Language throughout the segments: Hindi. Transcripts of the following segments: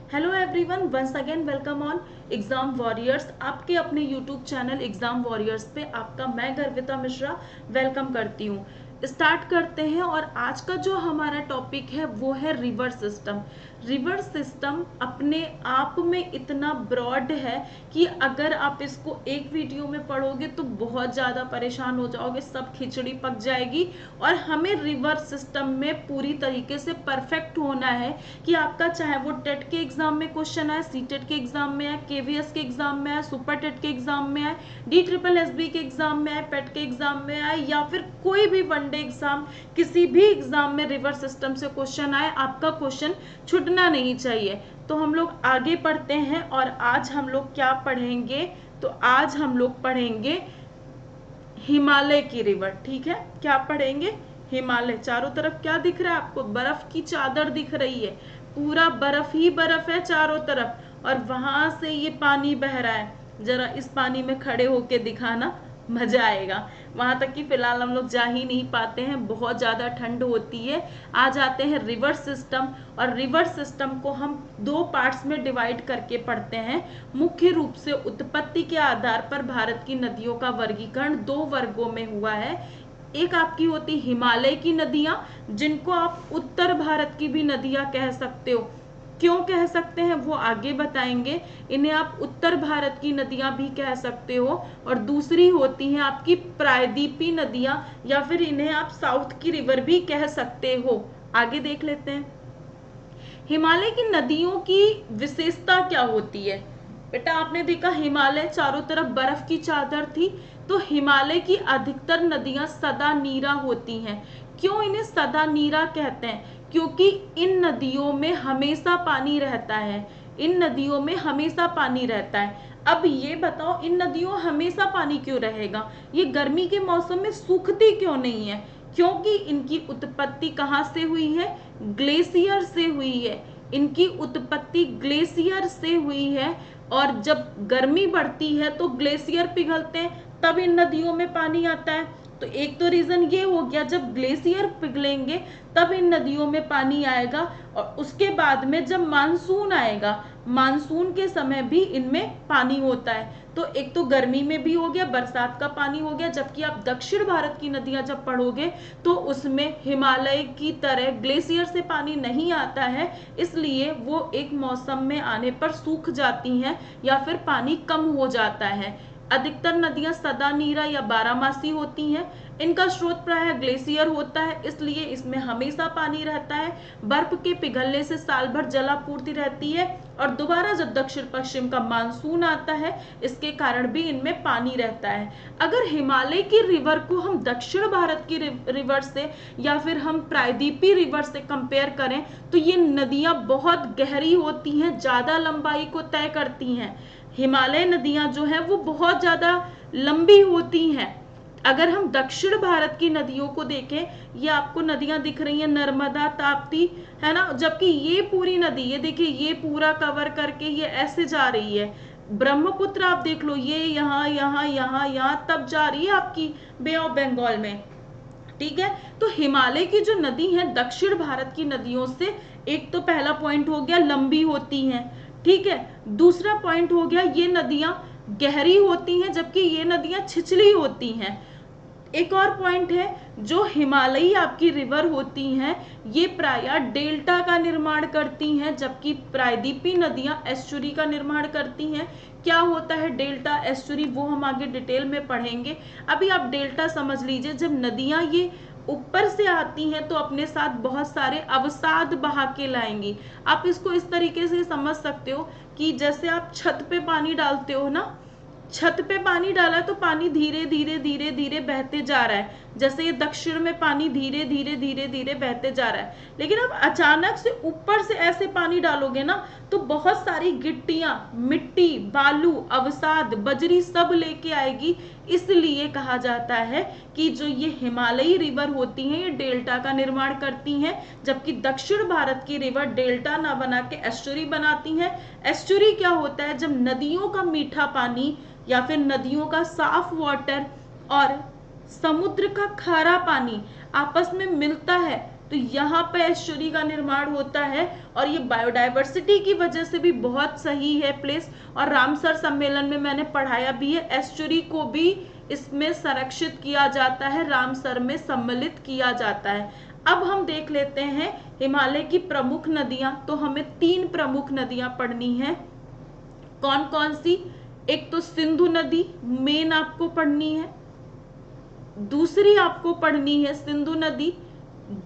Hello everyone, once again welcome on exam warriors. आपके अपने यूट्यूब चैनल एग्जाम वॉरियर्स पे आपका मैं गर्विता मिश्रा वेलकम करती हूँ। स्टार्ट करते हैं। और आज का जो हमारा टॉपिक है वो है रिवर सिस्टम। रिवर सिस्टम अपने आप में इतना ब्रॉड है कि अगर आप इसको एक वीडियो में पढ़ोगे तो बहुत ज़्यादा परेशान हो जाओगे, सब खिचड़ी पक जाएगी। और हमें रिवर सिस्टम में पूरी तरीके से परफेक्ट होना है कि आपका चाहे वो टेट के एग्जाम में क्वेश्चन आए, सी टेट के एग्जाम में आए, केवीएस के एग्जाम में आए, सुपर टेट के एग्जाम में आए, DSSB के एग्जाम में आए, पेट के एग्जाम में आए, या फिर कोई भी वनडे एग्जाम, किसी भी एग्जाम में रिवर सिस्टम से क्वेश्चन आए, आपका क्वेश्चन छूटना नहीं चाहिए। तो हम लोग आगे पढ़ते हैं। और आज हम लोग क्या पढ़ेंगे? तो आज हम लोग पढ़ेंगे हिमालय की रिवर। ठीक है, क्या पढ़ेंगे? हिमालय। चारों तरफ क्या दिख रहा है आपको? बर्फ की चादर दिख रही है, पूरा बर्फ ही बर्फ है चारों तरफ। और वहां से ये पानी बह रहा है। जरा इस पानी में खड़े होके दिखाना, मजा आएगा। वहां तक कि फिलहाल हम लोग जा ही नहीं पाते हैं, बहुत ज्यादा ठंड होती है। आ जाते हैं रिवर सिस्टम। और रिवर सिस्टम को हम दो पार्ट्स में डिवाइड करके पढ़ते हैं। मुख्य रूप से उत्पत्ति के आधार पर भारत की नदियों का वर्गीकरण दो वर्गों में हुआ है। एक आपकी होती हिमालय की नदियां, जिनको आप उत्तर भारत की भी नदियां कह सकते हो। क्यों कह सकते हैं वो आगे बताएंगे। इन्हें आप उत्तर भारत की नदियां भी कह सकते हो। और दूसरी होती हैं आपकी प्रायद्वीपीय नदियां, या फिर इन्हें आप साउथ की रिवर भी कह सकते हो। आगे देख लेते हैं हिमालय की नदियों की विशेषता क्या होती है। बेटा आपने देखा हिमालय चारों तरफ बर्फ की चादर थी, तो हिमालय की अधिकतर नदियां सदा नीरा होती हैं। क्यों इन्हें सदा नीरा कहते हैं? क्योंकि इन नदियों में हमेशा पानी रहता है। इन नदियों में हमेशा पानी रहता है। अब ये बताओ, इन नदियों हमेशा पानी क्यों रहेगा? ये गर्मी के मौसम में सूखती क्यों नहीं है? क्योंकि इनकी उत्पत्ति कहाँ से हुई है? ग्लेशियर से हुई है। इनकी उत्पत्ति ग्लेशियर से हुई है। और जब गर्मी बढ़ती है तो ग्लेशियर पिघलते हैं, तब इन नदियों में पानी आता है। तो एक तो रीजन ये हो गया, जब ग्लेशियर पिघलेंगे तब इन नदियों में पानी आएगा। और उसके बाद में जब मानसून आएगा, मानसून के समय भी इनमें पानी होता है। तो एक तो गर्मी में भी हो गया, बरसात का पानी हो गया। जबकि आप दक्षिण भारत की नदियां जब पढ़ोगे तो उसमें हिमालय की तरह ग्लेशियर से पानी नहीं आता है, इसलिए वो एक मौसम में आने पर सूख जाती हैं या फिर पानी कम हो जाता है। अधिकतर नदियां सदा नीरा या बारहमासी होती हैं। इनका स्रोत प्रायः ग्लेशियर होता है, इसलिए इसमें हमेशा पानी रहता है। बर्फ के पिघलने से साल भर जलापूर्ति रहती है। और दोबारा जब दक्षिण पश्चिम का मानसून आता है, इसके कारण भी इनमें पानी रहता है। अगर हिमालय की रिवर को हम दक्षिण भारत की रिवर से या फिर हम प्रायद्वीपीय रिवर से कंपेयर करें तो ये नदियां बहुत गहरी होती हैं, ज्यादा लंबाई को तय करती हैं। हिमालय नदियां जो हैं वो बहुत ज्यादा लंबी होती हैं। अगर हम दक्षिण भारत की नदियों को देखें, ये आपको नदियां दिख रही हैं, नर्मदा, ताप्ती, है ना। जबकि ये पूरी नदी, ये देखिए, ये पूरा कवर करके ये ऐसे जा रही है। ब्रह्मपुत्र आप देख लो, ये यहाँ यहाँ यहाँ यहाँ तब जा रही है आपकी बे ऑफ बंगाल में। ठीक है, तो हिमालय की जो नदी है दक्षिण भारत की नदियों से, एक तो पहला पॉइंट हो गया लंबी होती हैं। ठीक है, दूसरा पॉइंट हो गया ये नदियां गहरी होती हैं, जबकि ये नदियां छिछली होती हैं। एक और पॉइंट है, जो हिमालयी आपकी रिवर होती हैं ये प्रायः डेल्टा का निर्माण करती हैं, जबकि प्रायद्वीपीय नदियां एस्चुरी का निर्माण करती हैं। क्या होता है डेल्टा एस्चुरी, वो हम आगे डिटेल में पढ़ेंगे। अभी आप डेल्टा समझ लीजिए, जब नदियां ये ऊपर से आती हैं तो अपने साथ बहुत सारे अवसाद बहा के लाएंगी। आप इसको इस तरीके से समझ सकते हो कि जैसे आप छत पे पानी डालते हो ना, छत पे पानी डाला तो पानी धीरे धीरे धीरे धीरे बहते जा रहा है। जैसे ये दक्षिण में पानी धीरे धीरे धीरे धीरे बहते जा रहा है, लेकिन अब अचानक से ऊपर से ऐसे पानी डालोगे ना तो बहुत सारी गिट्टियां, मिट्टी, बालू, अवसाद, बजरी सब लेके आएगी। इसलिए कहा जाता है कि जो ये हिमालयी रिवर होती हैं ये डेल्टा का निर्माण करती हैं, जबकि दक्षिण भारत की रिवर डेल्टा ना बना के एस्चुरी बनाती हैं। एस्चुरी क्या होता है? जब नदियों का मीठा पानी या फिर नदियों का साफ वाटर और समुद्र का खारा पानी आपस में मिलता है तो यहाँ पे एस्चुरी का निर्माण होता है और ये बायोडाइवर्सिटी की वजह से भी बहुत सही है प्लेस। और रामसर सम्मेलन में मैंने पढ़ाया भी है, एस्चुरी को भी इसमें संरक्षित किया जाता है, रामसर में सम्मिलित किया जाता है। अब हम देख लेते हैं हिमालय की प्रमुख नदियां। तो हमें 3 प्रमुख नदियां पढ़नी है। कौन कौन सी? एक तो सिंधु नदी मेन आपको पढ़नी है, दूसरी आपको पढ़नी है सिंधु नदी,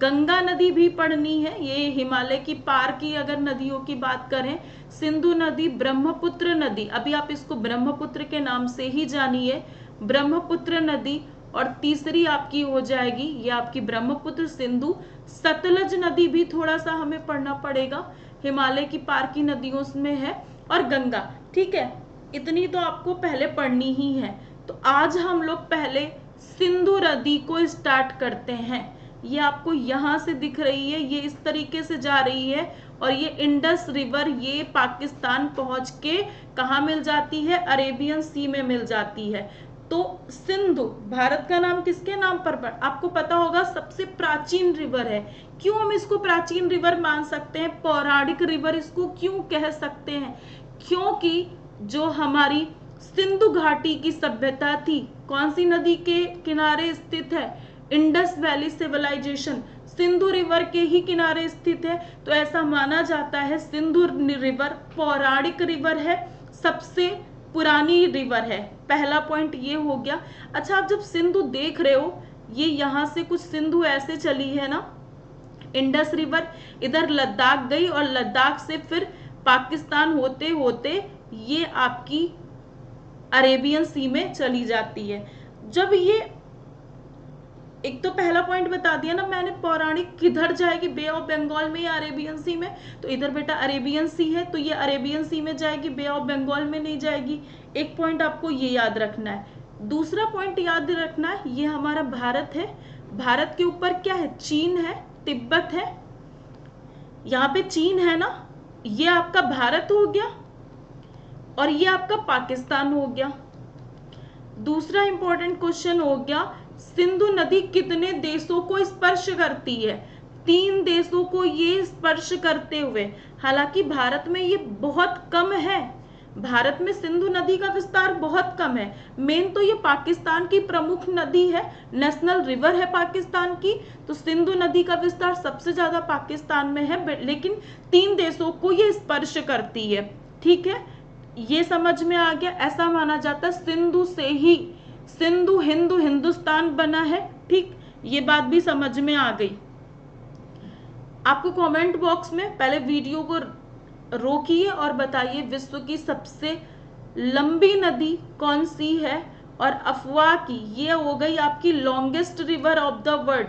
गंगा नदी भी पढ़नी है। ये हिमालय की पार की अगर नदियों की बात करें, सिंधु नदी, ब्रह्मपुत्र नदी, अभी आप इसको ब्रह्मपुत्र के नाम से ही जानिए, ब्रह्मपुत्र नदी। और तीसरी आपकी हो जाएगी ये आपकी ब्रह्मपुत्र, सिंधु, सतलज नदी भी थोड़ा सा हमें पढ़ना पड़ेगा, हिमालय की पार की नदियों में है, और गंगा। ठीक है, इतनी तो आपको पहले पढ़नी ही है। तो आज हम लोग पहले सिंधु नदी को स्टार्ट करते हैं। ये आपको यहां से दिख रही है, ये इस तरीके से जा रही है और ये इंडस रिवर ये पाकिस्तान पहुंच के कहाँ मिल जाती है? अरेबियन सी में मिल जाती है। तो सिंधु भारत का नाम किसके नाम पर आपको पता होगा? सबसे प्राचीन रिवर है। क्यों हम इसको प्राचीन रिवर मान सकते हैं? पौराणिक रिवर इसको क्यों कह सकते हैं? क्योंकि जो हमारी सिंधु घाटी की सभ्यता थी, कौन सी नदी के किनारे स्थित है? Indus Valley civilisation Sindhu river के ही किनारे स्थित है। तो ऐसा माना जाता है सिंधु रिवर पौराणिक रिवर है, सबसे पुरानी रिवर है। पहला पॉइंट ये हो गया। अच्छा, आप जब सिंधु देख रहे हो, ये यहां से कुछ सिंधु ऐसे चली है ना, इंडस रिवर इधर लद्दाख गई और लद्दाख से फिर पाकिस्तान होते होते ये आपकी अरेबियन सी में चली जाती है। जब ये एक तो पहला पॉइंट बता दिया ना मैंने, पौराणिक किधर जाएगी? बे ऑफ बंगाल में या अरेबियन सी में? तो इधर बेटा अरेबियन सी है, तो ये अरेबियन सी में जाएगी, बे ऑफ बंगाल में नहीं जाएगी। एक पॉइंट आपको ये याद रखना है। दूसरा पॉइंट याद रखना है, ये हमारा भारत है, भारत के ऊपर क्या है? चीन है, तिब्बत है, यहाँ पे चीन है ना, ये आपका भारत हो गया और ये आपका पाकिस्तान हो गया। दूसरा इंपॉर्टेंट क्वेश्चन हो गया, सिंधु नदी कितने देशों को स्पर्श करती है? 3 देशों को ये स्पर्श करते हुए, हालांकि भारत में ये बहुत कम है, भारत में सिंधु नदी का विस्तार बहुत कम है। मेन तो ये पाकिस्तान की प्रमुख नदी है, नेशनल रिवर है पाकिस्तान की, तो सिंधु नदी का विस्तार सबसे ज्यादा पाकिस्तान में है, लेकिन 3 देशों को ये स्पर्श करती है। ठीक है, ये समझ में आ गया। ऐसा माना जाता है सिंधु से ही सिंधु हिंदू हिंदुस्तान बना है। ठीक, ये बात भी समझ में आ गई। आपको कमेंट बॉक्स में पहले वीडियो को रोकिए और बताइए विश्व की सबसे लंबी नदी कौन सी है? और अफवाह की ये हो गई आपकी longest river of the world.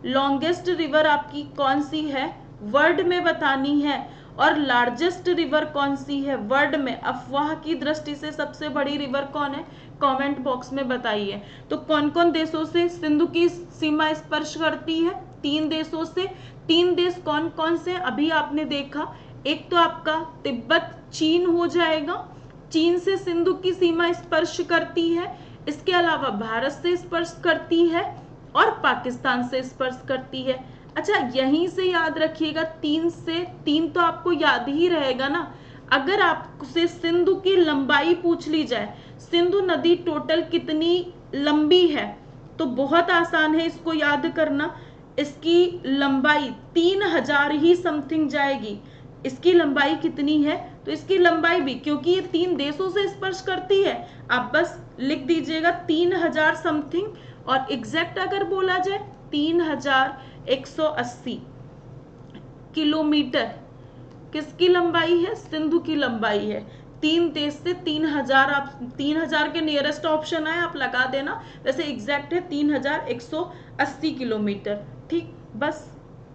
Longest river आपकी कौन सी है? वर्ल्ड में बतानी है। और लार्जेस्ट रिवर कौन सी है वर्ल्ड में? अफवाह की दृष्टि से सबसे बड़ी रिवर कौन है? कमेंट बॉक्स में बताइए। तो कौन कौन देशों से सिंधु की सीमा स्पर्श करती है? 3 देशों से। 3 देश कौन कौन से? अभी आपने देखा, एक तो आपका तिब्बत चीन हो जाएगा, चीन से सिंधु की सीमा स्पर्श करती है। इसके अलावा भारत से स्पर्श करती है और पाकिस्तान से स्पर्श करती है। अच्छा, यहीं से याद रखिएगा, 3 से 3 तो आपको याद ही रहेगा ना। अगर आपसे सिंधु की लंबाई पूछ ली जाए, सिंधु नदी टोटल कितनी लंबी है, तो बहुत आसान है इसको याद करना। इसकी लंबाई 3000 ही समथिंग जाएगी। इसकी लंबाई कितनी है? तो इसकी लंबाई भी, क्योंकि ये 3 देशों से स्पर्श करती है, आप बस लिख दीजिएगा 3000 समथिंग। और एग्जैक्ट अगर बोला जाए 3180 किलोमीटर किसकी लंबाई है? सिंधु की लंबाई है। 3 देश से 3000, आप 3000 के नियरेस्ट ऑप्शन आए आप लगा देना, वैसे एग्जैक्ट है 3180 किलोमीटर। ठीक, बस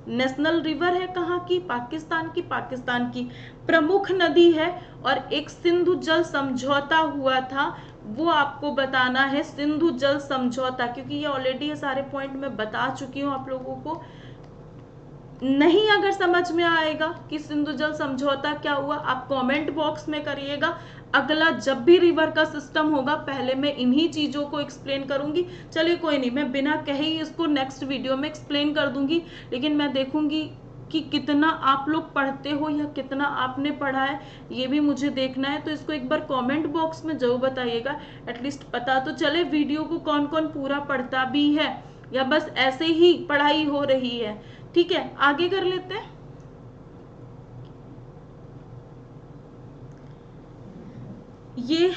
नेशनल रिवर है कहाँ की? पाकिस्तान की, पाकिस्तान की प्रमुख नदी है। और एक सिंधु जल समझौता हुआ था, वो आपको बताना है, सिंधु जल समझौता, क्योंकि ये ऑलरेडी ये सारे पॉइंट मैं बता चुकी हूँ आप लोगों को। नहीं अगर समझ में आएगा कि सिंधु जल समझौता क्या हुआ, आप कमेंट बॉक्स में करिएगा। अगला जब भी रिवर का सिस्टम होगा पहले मैं इन्हीं चीजों को एक्सप्लेन करूंगी। चलिए कोई नहीं, मैं बिना कहे ही इसको नेक्स्ट वीडियो में एक्सप्लेन कर दूंगी, लेकिन मैं देखूंगी कि कितना आप लोग पढ़ते हो या कितना आपने पढ़ा है, ये भी मुझे देखना है। तो इसको एक बार कमेंट बॉक्स में जरूर बताइएगा, एटलीस्ट पता तो चले वीडियो को कौन कौन पूरा पढ़ता भी है या बस ऐसे ही पढ़ाई हो रही है। ठीक है, आगे कर लेते हैं। ये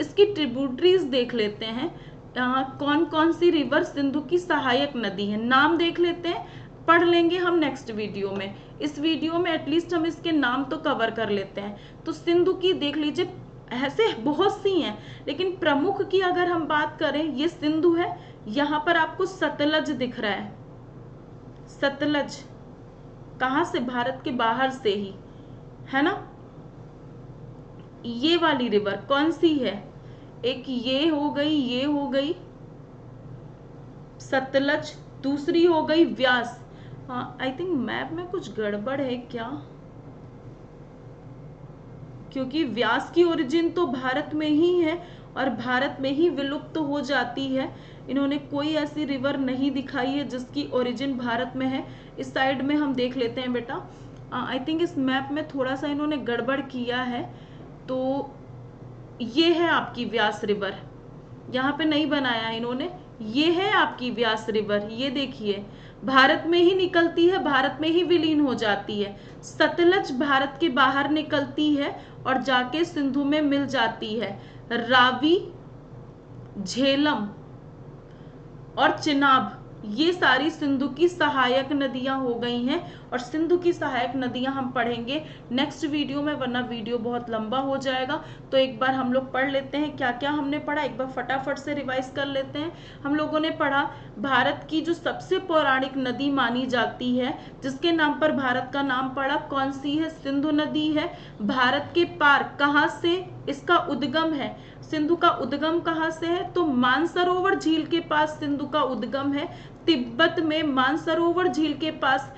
इसकी ट्रिब्यूटरीज देख लेते हैं, कौन कौन सी रिवर सिंधु की सहायक नदी है, नाम देख लेते हैं, पढ़ लेंगे हम नेक्स्ट वीडियो में। इस वीडियो में एटलीस्ट हम इसके नाम तो कवर कर लेते हैं। तो सिंधु की देख लीजिए, ऐसे बहुत सी हैं, लेकिन प्रमुख की अगर हम बात करें, ये सिंधु है। यहां पर आपको सतलज दिख रहा है, सतलज कहां से, भारत के बाहर से ही, है ना। ये वाली रिवर कौन सी है, एक ये हो गई, ये हो गई सतलज, दूसरी हो गई व्यास। हाँ, आई थिंक मैप में कुछ गड़बड़ है क्या, क्योंकि व्यास की ओरिजिन तो भारत में ही है और भारत में ही विलुप्त हो जाती है। इन्होंने कोई ऐसी रिवर नहीं दिखाई है जिसकी ओरिजिन भारत में है। इस साइड में हम देख लेते हैं बेटा, आई थिंक इस मैप में थोड़ा सा इन्होंने गड़बड़ किया है। तो ये है आपकी व्यास रिवर, यहाँ पे नहीं बनाया इन्होंने, ये है आपकी व्यास रिवर। ये देखिए, भारत में ही निकलती है, भारत में ही विलीन हो जाती है। सतलज भारत के बाहर निकलती है और जाके सिंधु में मिल जाती है। रावी, झेलम और चिनाब, ये सारी सिंधु की सहायक नदियां हो गई हैं। और सिंधु की सहायक नदियां हम पढ़ेंगे नेक्स्ट वीडियो में, वरना वीडियो बहुत लंबा हो जाएगा। तो एक बार हम लोग पढ़ लेते हैं क्या क्या हमने पढ़ा, एक बार फटाफट से रिवाइज कर लेते हैं। हम लोगों ने पढ़ा, भारत की जो सबसे पौराणिक नदी मानी जाती है, जिसके नाम पर भारत का नाम पड़ा, कौन सी है, सिंधु नदी है। भारत के पार कहाँ से इसका उद्गम है, सिंधु का उद्गम कहाँ से है, तो मानसरोवर झील के पास सिंधु का उद्गम है। तिब्बत में मानसरोवर झील के पास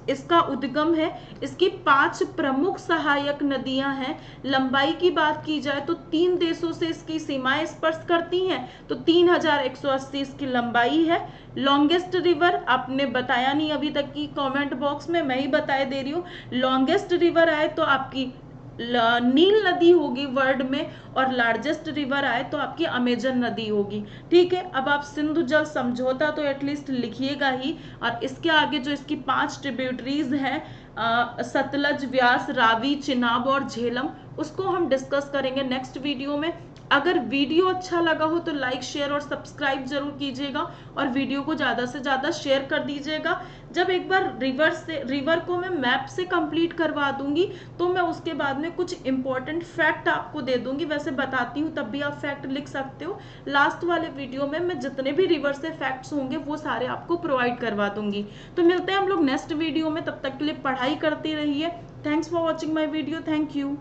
इसका उद्गम है। इसकी 5 प्रमुख सहायक नदियां हैं। लंबाई की बात की जाए तो 3 देशों से इसकी सीमाएं स्पर्श करती हैं, तो 3180 इसकी लंबाई है। लॉन्गेस्ट रिवर आपने बताया नहीं अभी तक की, कमेंट बॉक्स में मैं ही बताए दे रही हूँ। लॉन्गेस्ट रिवर आए तो आपकी नील नदी होगी वर्ल्ड में, और लार्जेस्ट रिवर आए तो आपकी अमेजन नदी होगी। ठीक है, अब आप सिंधु जल समझौता तो एटलीस्ट लिखिएगा ही, और इसके आगे जो इसकी 5 ट्रिब्यूटरीज हैं, सतलज, व्यास, रावी, चिनाब और झेलम, उसको हम डिस्कस करेंगे नेक्स्ट वीडियो में। अगर वीडियो अच्छा लगा हो तो लाइक, शेयर और सब्सक्राइब जरूर कीजिएगा, और वीडियो को ज़्यादा से ज़्यादा शेयर कर दीजिएगा। जब एक बार रिवर को मैं मैप से कंप्लीट करवा दूंगी तो मैं उसके बाद में कुछ इंपॉर्टेंट फैक्ट आपको दे दूंगी, वैसे बताती हूँ, तब भी आप फैक्ट लिख सकते हो। लास्ट वाले वीडियो में मैं जितने भी रिवर से फैक्ट्स होंगे वो सारे आपको प्रोवाइड करवा दूंगी। तो मिलते हैं हम लोग नेक्स्ट वीडियो में, तब तक के लिए पढ़ाई करते रहिए। Thanks for watching my video, thank you.